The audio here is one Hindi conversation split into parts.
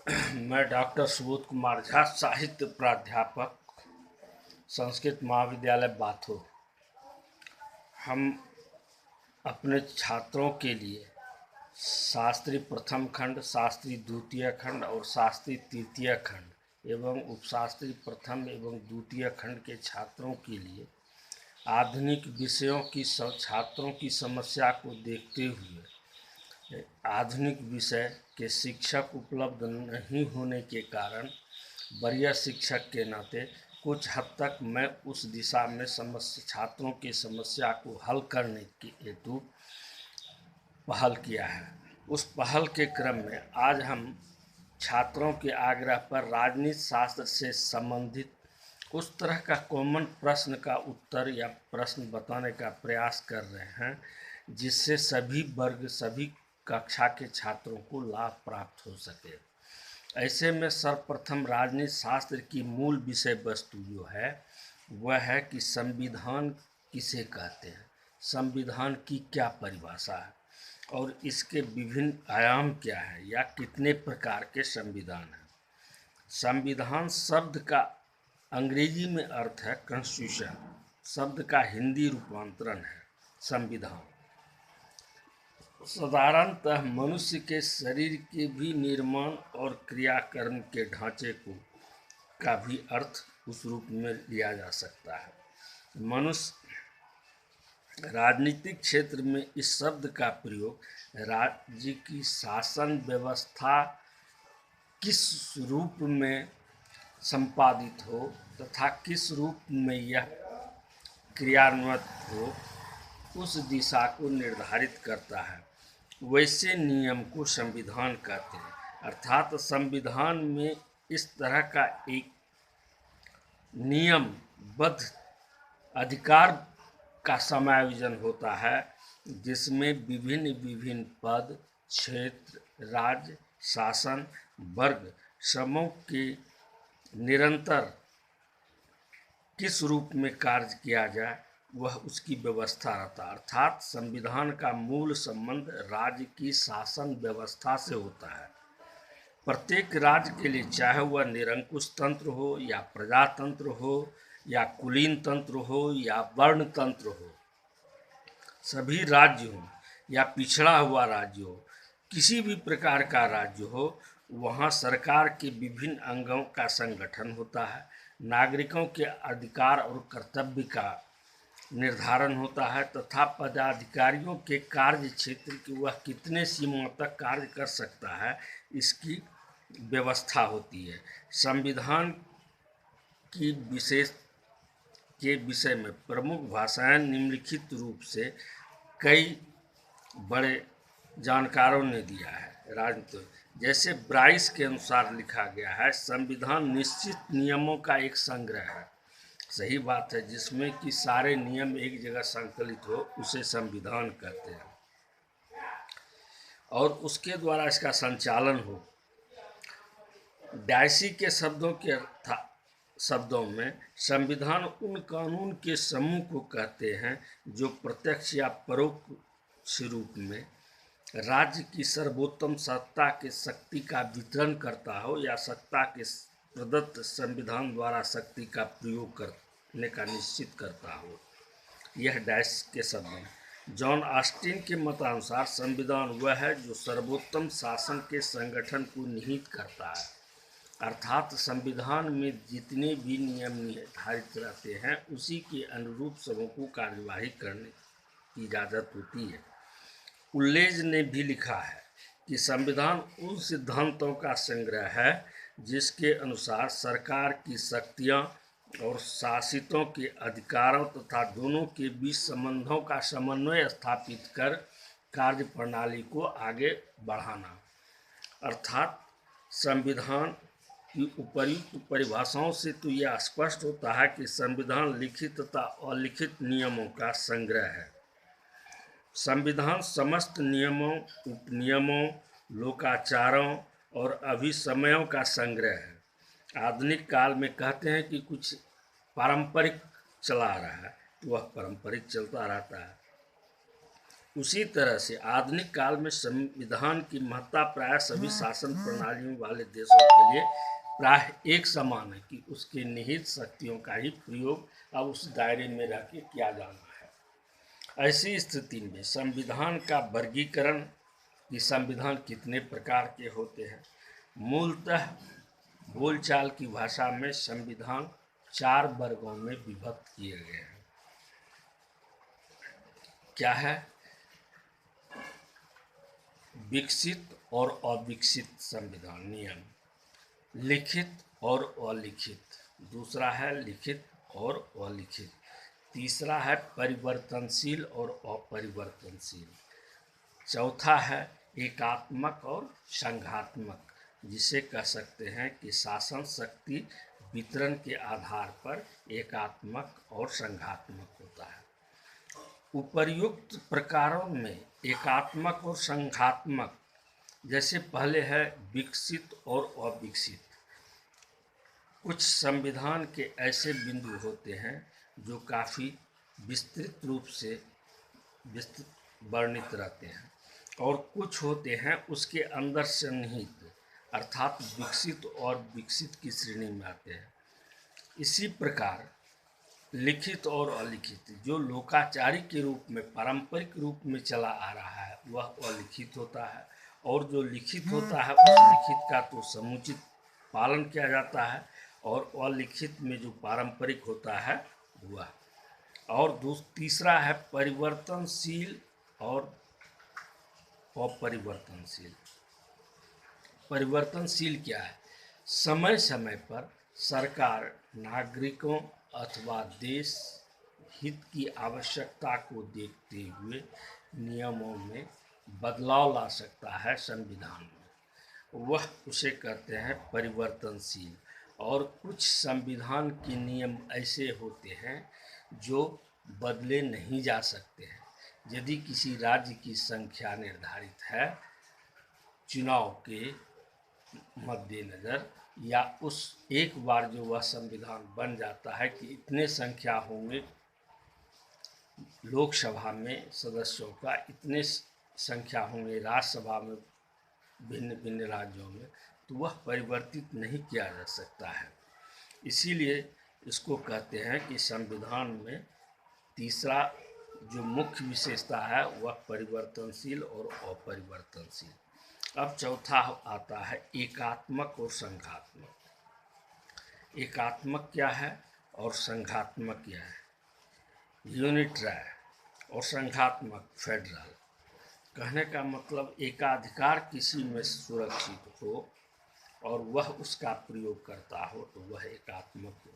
मैं डॉक्टर सुबोध कुमार झा, साहित्य प्राध्यापक, संस्कृत महाविद्यालय बाथो। हम अपने छात्रों के लिए शास्त्री प्रथम खंड, शास्त्री द्वितीय खंड और शास्त्री तृतीय खंड एवं उपशास्त्री प्रथम एवं द्वितीय खंड के छात्रों के लिए आधुनिक विषयों की छात्रों की समस्या को देखते हुए आधुनिक विषय के शिक्षक उपलब्ध नहीं होने के कारण वरीय शिक्षक के नाते कुछ हद तक मैं उस दिशा में छात्रों की समस्या को हल करने के हेतु पहल किया है। उस पहल के क्रम में आज हम छात्रों के आग्रह पर राजनीति शास्त्र से संबंधित उस तरह का कॉमन प्रश्न का उत्तर या प्रश्न बताने का प्रयास कर रहे हैं जिससे सभी वर्ग, सभी कक्षा के छात्रों को लाभ प्राप्त हो सके। ऐसे में सर्वप्रथम राजनीति शास्त्र की मूल विषय वस्तु जो है वह है कि संविधान किसे कहते हैं, संविधान की क्या परिभाषा है और इसके विभिन्न आयाम क्या है या कितने प्रकार के संविधान हैं। संविधान शब्द का अंग्रेजी में अर्थ है कॉन्स्टिट्यूशन, शब्द का हिंदी रूपांतरण है संविधान। साधारणतः मनुष्य के शरीर के भी निर्माण और क्रियाकर्म के ढांचे का भी अर्थ उस रूप में लिया जा सकता है। मनुष्य राजनीतिक क्षेत्र में इस शब्द का प्रयोग राज्य की शासन व्यवस्था किस रूप में संपादित हो तथा किस रूप में यह क्रियान्वित हो उस दिशा को निर्धारित करता है। वैसे नियम को संविधान कहते हैं, अर्थात संविधान में इस तरह का एक नियमबद्ध अधिकार का समायोजन होता है जिसमें विभिन्न विभिन्न पद, क्षेत्र, राज्य, शासन, वर्ग समूह के निरंतर किस रूप में कार्य किया जाए वह उसकी व्यवस्था रहता है। अर्थात संविधान का मूल संबंध राज्य की शासन व्यवस्था से होता है। प्रत्येक राज्य के लिए, चाहे वह निरंकुश तंत्र हो या प्रजातंत्र हो या कुलीन तंत्र हो या वर्ण तंत्र हो, सभी राज्य हो या पिछड़ा हुआ राज्य हो, किसी भी प्रकार का राज्य हो, वहाँ सरकार के विभिन्न अंगों का संगठन होता है। नागरिकों के अधिकार और कर्तव्य का निर्धारण होता है तथा पदाधिकारियों के कार्य क्षेत्र की वह कितने सीमा तक कार्य कर सकता है इसकी व्यवस्था होती है। संविधान की के विषय में प्रमुख भाषाएं निम्नलिखित रूप से कई बड़े जानकारों ने दिया है। राजनीति जैसे ब्राइस के अनुसार लिखा गया है, संविधान निश्चित नियमों का एक संग्रह है। सही बात है, जिसमें कि सारे नियम एक जगह संकलित हो उसे संविधान कहते हैं और उसके द्वारा इसका संचालन हो। डायसी के शब्दों में संविधान उन कानून के समूह को कहते हैं जो प्रत्यक्ष या परोक्ष रूप में राज्य की सर्वोत्तम सत्ता के शक्ति का वितरण करता हो या सत्ता के प्रदत्त संविधान द्वारा शक्ति का प्रयोग करने का निश्चित करता हो। यह डायस के शब्द हैं। जॉन ऑस्टिन के मतानुसार संविधान वह है जो सर्वोत्तम शासन के संगठन को निहित करता है, अर्थात संविधान में जितने भी नियम निर्धारित रहते हैं उसी के अनुरूप सबों को कार्यवाही करने की इजाज़त होती है। उल्लेज ने भी लिखा है कि संविधान उन सिद्धांतों का संग्रह है जिसके अनुसार सरकार की शक्तियां और शासितों के अधिकारों तथा दोनों के बीच संबंधों का समन्वय स्थापित कर कार्य प्रणाली को आगे बढ़ाना। अर्थात संविधान की उपर्युक्त परिभाषाओं से तो यह स्पष्ट होता है कि संविधान लिखित तथा अलिखित नियमों का संग्रह है। संविधान समस्त नियमों, उपनियमों, लोकाचारों और अभिसमयों का संग्रह है। आधुनिक काल में कहते हैं कि कुछ पारंपरिक चला रहा है तो वह पारंपरिक चलता रहता है। उसी तरह से आधुनिक काल में संविधान की महत्ता प्राय सभी शासन प्रणालियों वाले देशों के लिए प्राय एक समान है कि उसके निहित शक्तियों का ही प्रयोग अब उस दायरे में रह के किया जाना है। ऐसी स्थिति में संविधान का वर्गीकरण कि संविधान कितने प्रकार के होते हैं, मूलतः बोलचाल की भाषा में संविधान 4 वर्गों में विभक्त किए गए हैं। क्या है? विकसित और अविकसित संविधान नियम, लिखित और अलिखित, दूसरा है लिखित और अलिखित, तीसरा है परिवर्तनशील और अपरिवर्तनशील, चौथा है एकात्मक और संघात्मक, जिसे कह सकते हैं कि शासन शक्ति वितरण के आधार पर एकात्मक और संघात्मक होता है। उपर्युक्त प्रकारों में एकात्मक और संघात्मक जैसे पहले है विकसित और अविकसित। कुछ संविधान के ऐसे बिंदु होते हैं जो काफ़ी विस्तृत रूप से वर्णित रहते हैं और कुछ होते हैं उसके अंदर से निहित अर्थात विकसित और विकसित की श्रेणी में आते हैं। इसी प्रकार लिखित और अलिखित जो लोकाचारी के रूप में पारंपरिक रूप में चला आ रहा है वह अलिखित होता है, और जो लिखित होता है उस लिखित का तो समुचित पालन किया जाता है, और अलिखित में जो पारंपरिक होता है वह। और तीसरा है परिवर्तनशील और अपरिवर्तनशील। परिवर्तनशील क्या है? समय समय पर सरकार नागरिकों अथवा देश हित की आवश्यकता को देखते हुए नियमों में बदलाव ला सकता है संविधान में, वह उसे कहते हैं परिवर्तनशील। और कुछ संविधान के नियम ऐसे होते हैं जो बदले नहीं जा सकते हैं। यदि किसी राज्य की संख्या निर्धारित है चुनाव के मद्देनज़र, या उस एक बार जो वह संविधान बन जाता है कि इतने संख्या होंगे लोकसभा में सदस्यों का, इतने संख्या होंगे राज्यसभा में भिन्न भिन्न राज्यों में, तो वह परिवर्तित नहीं किया जा सकता है। इसीलिए इसको कहते हैं कि संविधान में तीसरा जो मुख्य विशेषता है वह परिवर्तनशील और अपरिवर्तनशील। अब चौथा आता है एकात्मक और संघात्मक। एकात्मक क्या है और संघात्मक क्या है? यूनिटरी और संघात्मक फेडरल। कहने का मतलब एकाधिकार किसी में सुरक्षित हो और वह उसका प्रयोग करता हो तो वह एकात्मक हो,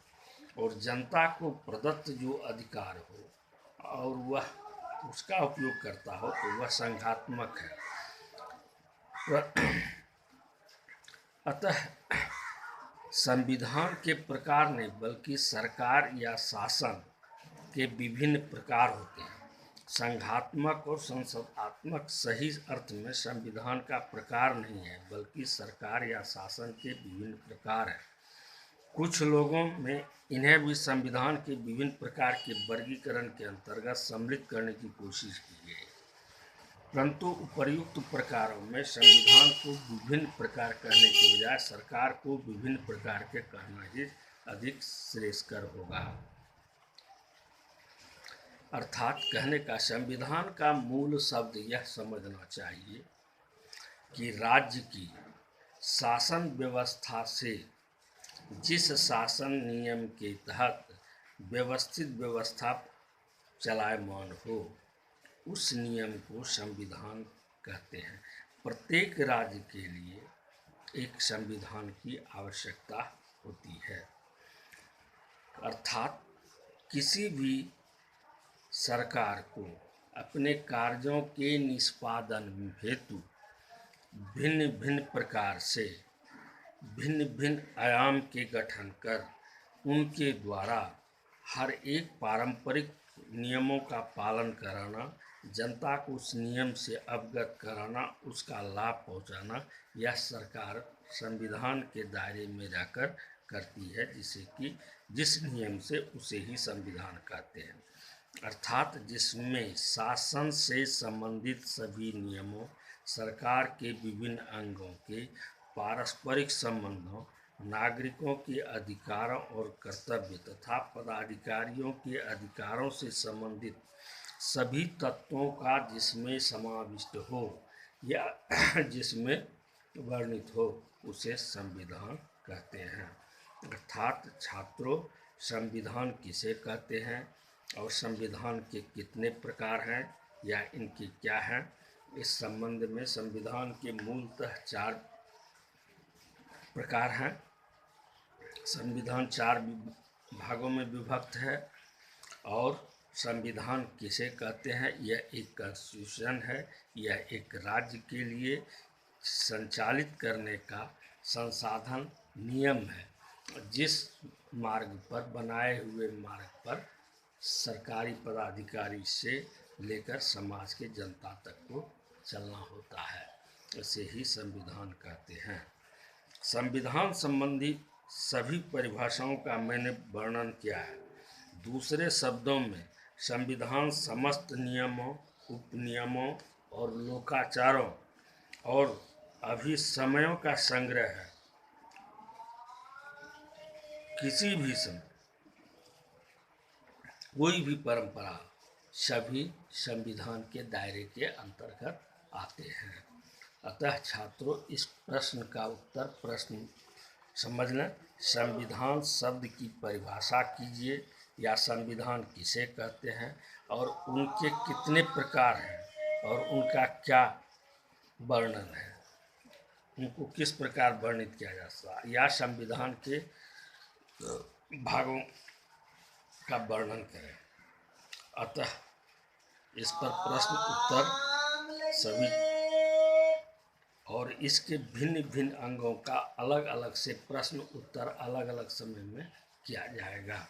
और जनता को प्रदत्त जो अधिकार हो और वह उसका उपयोग करता हो तो वह संघात्मक है। अतः संविधान के प्रकार नहीं बल्कि सरकार या शासन के विभिन्न प्रकार होते हैं। संघात्मक और संसदात्मक सही अर्थ में संविधान का प्रकार नहीं है बल्कि सरकार या शासन के विभिन्न प्रकार हैं। कुछ लोगों में इन्हें भी संविधान के विभिन्न प्रकार के वर्गीकरण के अंतर्गत सम्मिलित करने की कोशिश की गई, परंतु उपर्युक्त प्रकारों में संविधान को विभिन्न प्रकार कहने के बजाय सरकार को विभिन्न प्रकार के कहना ही अधिक श्रेयस्कर होगा। अर्थात कहने का संविधान का मूल शब्द यह समझना चाहिए कि राज्य की शासन व्यवस्था से जिस शासन नियम के तहत व्यवस्थित व्यवस्था चलायमान हो उस नियम को संविधान कहते हैं। प्रत्येक राज्य के लिए एक संविधान की आवश्यकता होती है, अर्थात किसी भी सरकार को अपने कार्यों के निष्पादन हेतु भिन्न भिन्न प्रकार से भिन्न भिन्न आयाम के गठन कर उनके द्वारा हर एक पारंपरिक नियमों का पालन कराना, जनता को उस नियम से अवगत कराना, उसका लाभ पहुंचाना, यह सरकार संविधान के दायरे में रहकर करती है, जिसे कि जिस नियम से उसे ही संविधान कहते हैं। अर्थात जिसमें शासन से संबंधित सभी नियमों, सरकार के विभिन्न अंगों के पारस्परिक संबंधों, नागरिकों के अधिकारों और कर्तव्य तथा पदाधिकारियों के अधिकारों से संबंधित सभी तत्वों का जिसमें समाविष्ट हो या जिसमें वर्णित हो उसे संविधान कहते हैं। अर्थात छात्रों, संविधान किसे कहते हैं और संविधान के कितने प्रकार हैं या इनके क्या हैं, इस संबंध में संविधान के मूलतः 4 प्रकार हैं। संविधान 4 भागों में विभक्त है और संविधान किसे कहते हैं, यह एक कॉन्स्टिट्यूशन है, यह एक राज्य के लिए संचालित करने का संसाधन नियम है, जिस मार्ग पर बनाए हुए मार्ग पर सरकारी पदाधिकारी से लेकर समाज के जनता तक को चलना होता है, इसे ही संविधान कहते हैं। संविधान संबंधी सभी परिभाषाओं का मैंने वर्णन किया है। दूसरे शब्दों में संविधान समस्त नियमों, उपनियमों और लोकाचारों और अभिसमयों का संग्रह है। किसी भी समय कोई भी परंपरा सभी संविधान के दायरे के अंतर्गत आते हैं। अतः छात्रों, इस प्रश्न का उत्तर प्रश्न समझना, संविधान शब्द की परिभाषा कीजिए या संविधान किसे कहते हैं और उनके कितने प्रकार हैं और उनका क्या वर्णन है, उनको किस प्रकार वर्णित किया जा सकता है, या संविधान के भागों का वर्णन करें। अतः इस पर प्रश्न उत्तर सभी और इसके भिन्न भिन्न अंगों का अलग अलग से प्रश्न उत्तर अलग अलग समय में किया जाएगा।